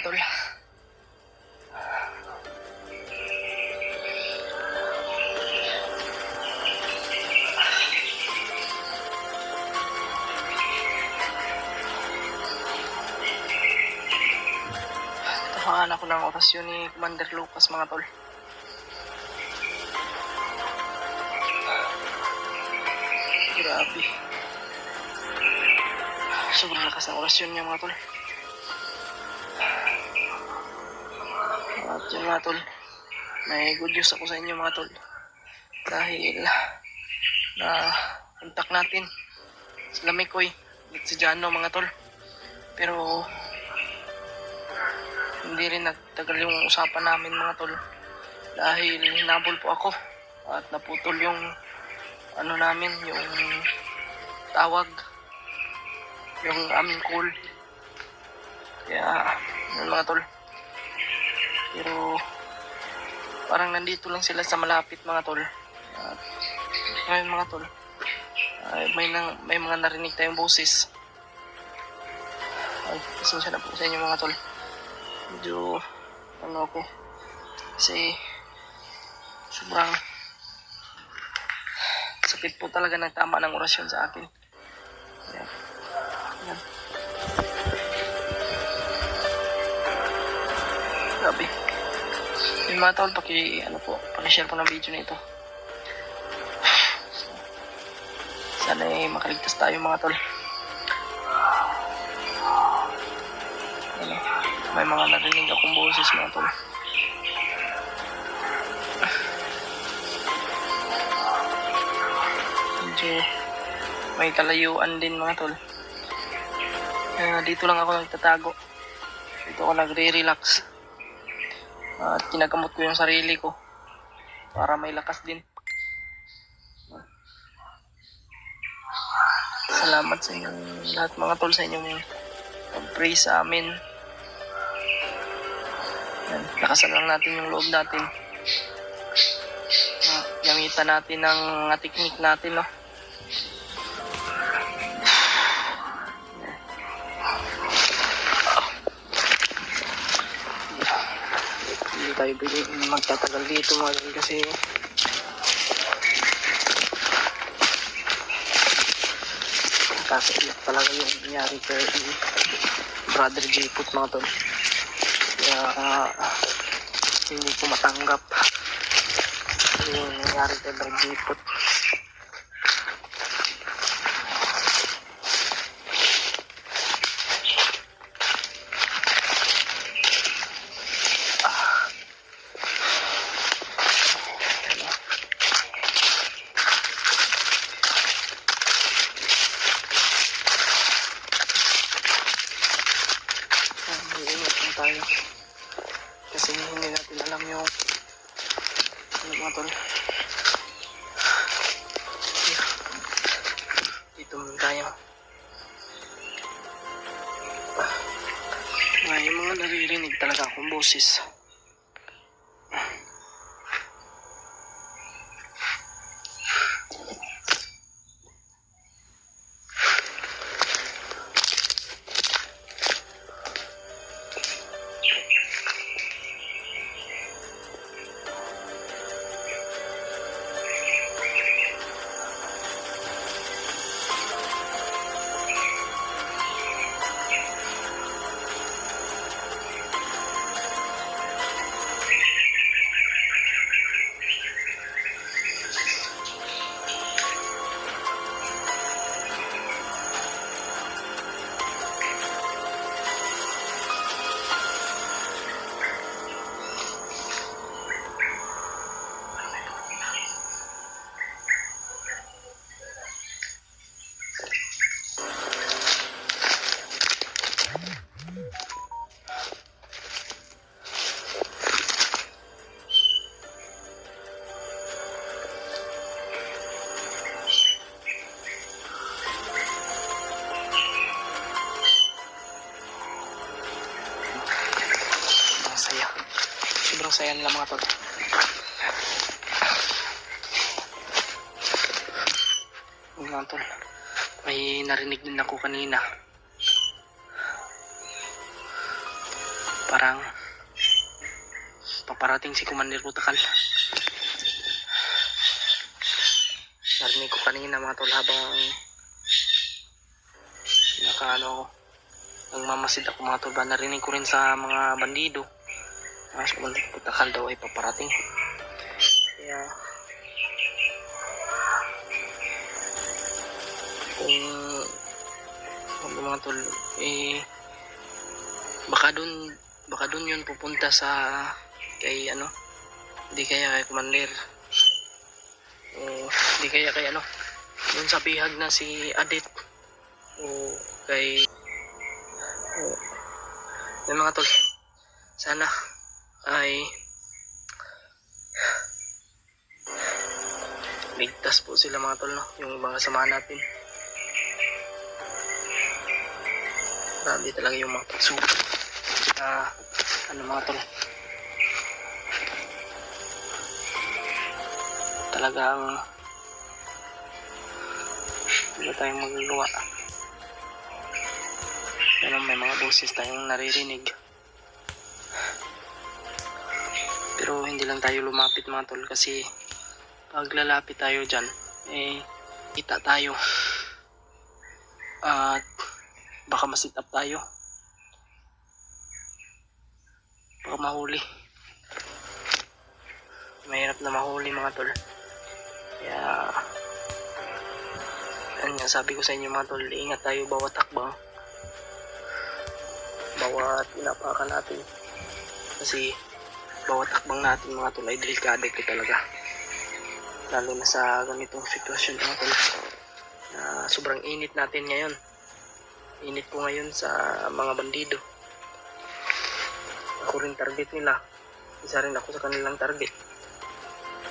tol. Tahangan ako ng orasyon ni Commander Lucas mga tol. Grabe. Sobrang lakas ng orasyon niya mga tol. At yun mga tol, may good news ako sa inyo mga tol. Dahil na kontak natin sila Mikoy at si Jano mga tol. Pero hindi rin nagtagal yung usapan namin mga tol. Dahil hinabol po ako at naputol yung ano namin, yung tawag, yung aming call. Kaya yun mga tol. Pero parang nandito lang sila sa malapit mga tol. At ngayon mga tol, may mga narinig tayong boses. Ay, pasensya na po sa inyo mga tol. Medyo ano ako kasi sobrang sakit po talaga ng tama ng orasyon sa akin. Ayan. Ayan. Grabe. Yung mga tol, paki-share po ng video na ito. Sana makaligtas tayo mga tol. Ano, may mga narinig akong boses mga tol. Medyo may kalayuan din mga tol. Dito lang ako nagtatago. Dito ako nagre-relax. At kinagamot ko yung sarili ko para may lakas din. Salamat sa inyong lahat mga tol, sa inyong pag-pray sa amin. Yan, lakasan lang natin yung loob natin. Gamitan natin ng mga technique natin, no? Hindi tayo magtatagal dito mga tol kasi nakakaiyak talaga yung nangyari kay Brother J-Put mga tol. Kaya hindi ko matanggap yung nangyari kay Brother J-Put. Tayo kasi hindi natin alam yung ano mga tol. Dito muna tayo. May mga naririnig talaga akong boses. Sobrang saya nila mga tol. Mga tol, may narinig din ako kanina. Parang paparating si Commander Butakal. Narinig ko kanina mga tol habang nakaano ako, nagmamasid ako mga tol ba. Narinig ko rin sa mga bandido si Commander Butakal daw ay paparating. Kaya kung mga tol baka dun yun pupunta sa kay ano, di kaya kay Commander o di kaya kay ano, dun sa bihag na si Adit o kay yung mga tol, sana ay ligtas po sila mga tol, no? Yung mga samahan natin. Grabe talaga yung mga pagsubok ano mga tol, talagang wala tayong magagawa. Pero may mga boses tayong naririnig, pero hindi lang tayo lumapit mga tol, kasi pag lalapit tayo dyan kita tayo at baka ma-sit up tayo, baka mahuli. Mahirap na mahuli mga tol. Kaya nga sabi ko sa inyo mga tol, ingat tayo bawat takbang, bawat inapakan natin, kasi bawat takbang natin mga tol ay delikado ito talaga, lalo na sa ganitong sitwasyon mga tol na sobrang init natin ngayon. Init ko ngayon sa mga bandido. Ako rin target nila, isa rin ako sa kanilang target.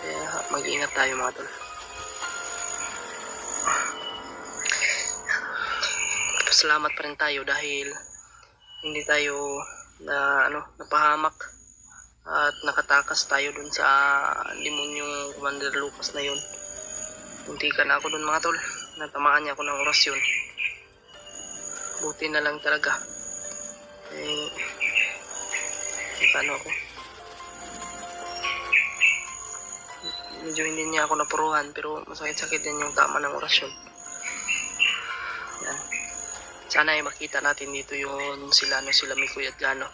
Kaya mag-ingat tayo mga tol. Salamat pa rin tayo dahil hindi tayo napahamak at nakatakas tayo dun sa demonyong Commander Lucas na yun. Muntikan ako dun mga tol, natamaan niya ako ng orasyon. Buti na lang talaga paano ako, medyo hindi niya ako napuruhan, pero masakit-sakit din yung tama ng orasyon. Yan. Sana ay makita natin dito yung sila Mikoy at Lano,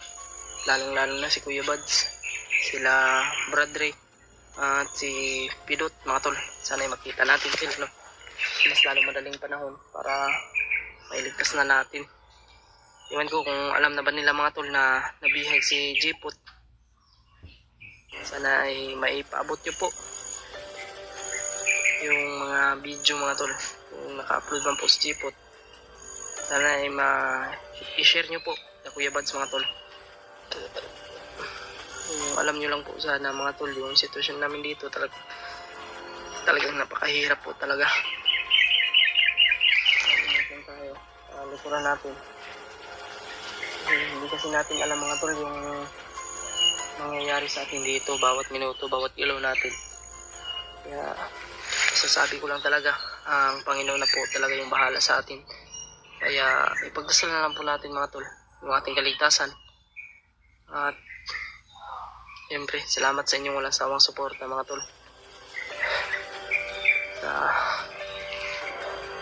lalong na si Kuya Buds, sila Bradre at si Pidot mga tol. Sana ay makita natin sila, no? Mas lalong madaling panahon para mailigtas na natin. Iwan ko kung alam na ba nila mga tol na nabihag si Jipot. Sana ay maipaabot nyo po yung mga video mga tol, kung naka-upload man po si Jipot. Sana ay i-share nyo po na Kuya Buds mga tol. Kung alam nyo lang po sana mga tol, yung sitwasyon namin dito talagang napakahirap po talaga. Tayo lukuran natin. Hindi kasi natin alam mga tol yung mangyayari sa atin dito bawat minuto, bawat ilaw natin. Kaya sasabi ko lang talaga, ang Panginoon na po talaga yung bahala sa atin. Kaya ipagdasal na lang po natin mga tol yung ating kaligtasan. At siyempre salamat sa inyong walang sawang suporta mga tol.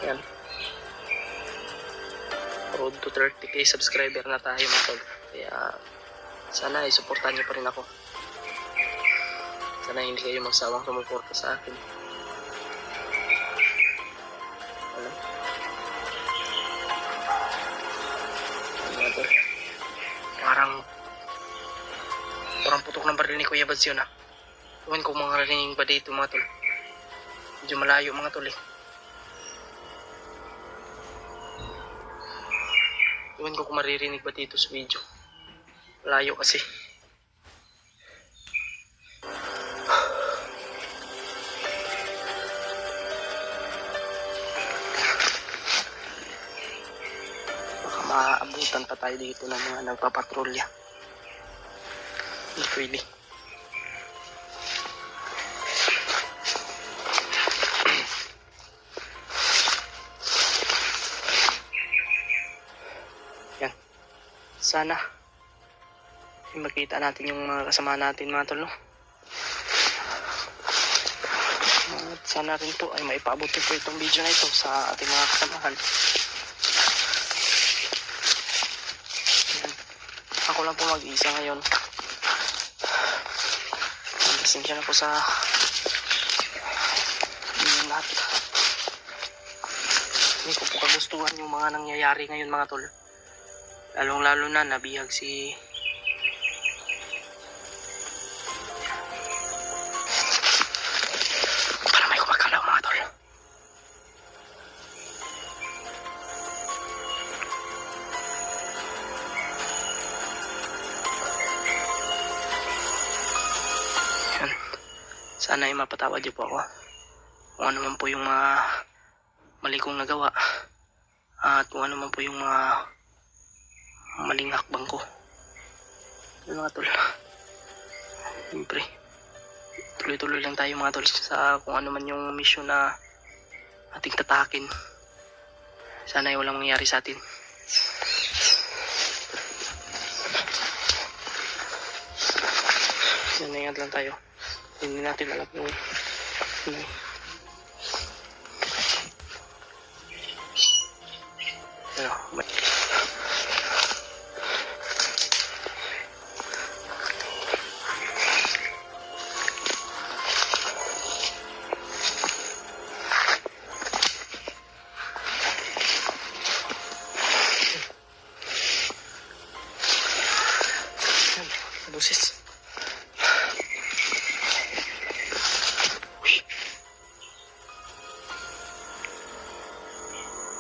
Yan, road to 30k subscriber na tayo mga tol. Kaya sana ay suportahan nyo pa rin ako. Sana hindi kayo magsawang sumuporta sa akin. Mga tol, parang putok ng baril ni Kuya Buds yun ah. Huwag ko mga rinig ba dito mga tol. Medyo malayo mga tol eh. Iwan ko kung maririnig ba dito sa video. Layo kasi. Baka maaabutan pa tayo dito ng mga nagpapatrolya. Hindi pwede. Sana makita natin yung mga kasama natin mga tol, no? At sana rin po ay maipaabot po itong video na ito sa ating mga kasamahan. Yan. Ako lang po mag-isa ngayon. Pasensya na po sa lahat. Hindi ko po kagustuhan yung mga nangyayari ngayon mga tol. Lalong lalo na nabihag si para may kumakalaw mga tol. Yan. Sana ay mapatawad niyo po ako kung ano man po yung mga mali kong nagawa at kung ano man po yung mga maling hakbang ko. Yun mga tol. Siyempre, tuloy-tuloy lang tayo mga tol sa kung ano man yung mission na ating tatahakin. Sana ay walang mangyari sa atin. Ingat lang tayo. Hindi natin alam yung boses.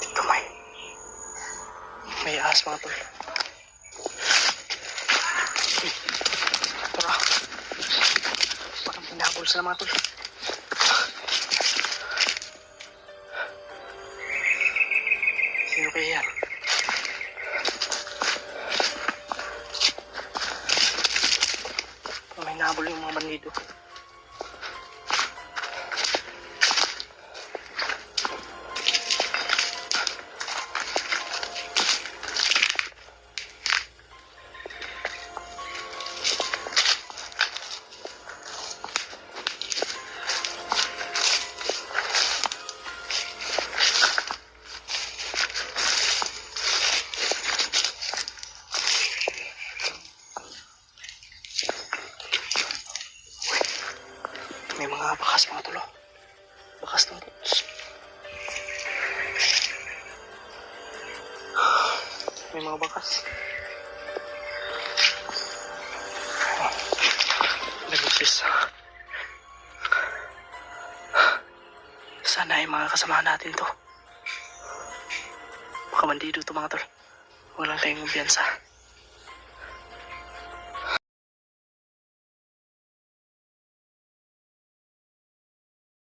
Dito may ahas mga tol. Tara. Parang pinabol sila mga tol. Sino kaya yan? May nabol yung mga bandido. May mga bakas mga tulo. Bakas ng boots. May mga bakas. Nagusis. Sana ay mga kasama natin to. Baka bandido to mga tol. Huwag lang tayong kumpiyansa.